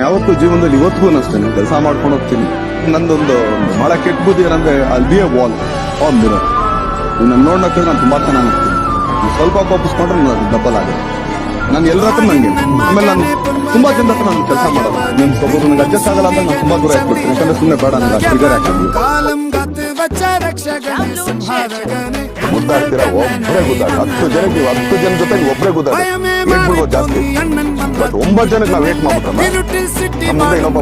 ಯಾವತ್ತೂ ಜೀವನದಲ್ಲಿ ಇವತ್ತಿಗೂ ಅಷ್ಟೇನೆ ಕೆಲಸ ಮಾಡ್ಕೊಂಡು ಹೋಗ್ತೀನಿ. ನಂದೊಂದು ಬಹಳ ಕೆಟ್ಟ ಬುದ್ಧಿ ಏನಂದ್ರೆ ಅಲ್ಲಿ B A wall on mirror. ನನ್ನ ನೋಡ್ನಕ್ಕೆ ನಾನು ತುಂಬಾ ಚೆನ್ನಾಗಿ ಆಗ್ತೀನಿ. ಸ್ವಲ್ಪ ಕೋಪಿಸ್ಕೊಂಡ್ರೆ ನಾನು ಡಬ್ಬಲ್ ಆಗುತ್ತೆ. ನಾನು ಎಲ್ಲರ ಹತ್ರ ನಂಗೆ ಆಮೇಲೆ ನಾನು ತುಂಬಾ ಜನ ಹತ್ರ ನಾನು ಕೆಲಸ ಮಾಡೋದು. ನಿಮ್ ಒಬ್ಬರು ನನಗೆ ಅಡ್ಜಸ್ಟ್ ಆಗಲ್ಲ ಅಂತ ನಾನು ತುಂಬಾ ದೂರ ಇಟ್ಬಿಡ್ತೀನಿ. ಯಾಕಂದ್ರೆ ಸುಮ್ಮನೆ ಬೇಡ ನನಗೆ ಟ್ರಿಗರ್ ಹಾಕಿದ್ವಿ ಮುದ್ದಾಡ್ತೀರಾ ಒಬ್ಬರೇ ಗುದ್ದಾಡ 10 ಜನಕ್ಕೆ 10 ಜನ ಜೊತೆಗೆ ಒಬ್ಬರೇ ಗುದ್ದಾಡ ಬಿಡ್ಬೋದು ಜಾಸ್ತಿ. ಬಟ್ 9 ಜನಕ್ಕೆ ನಾವು ವೇಟ್ ಮಾಡ್ಬಿಟ್ರೆ ಮುಂದೆ ಇನ್ನೊಬ್ಬ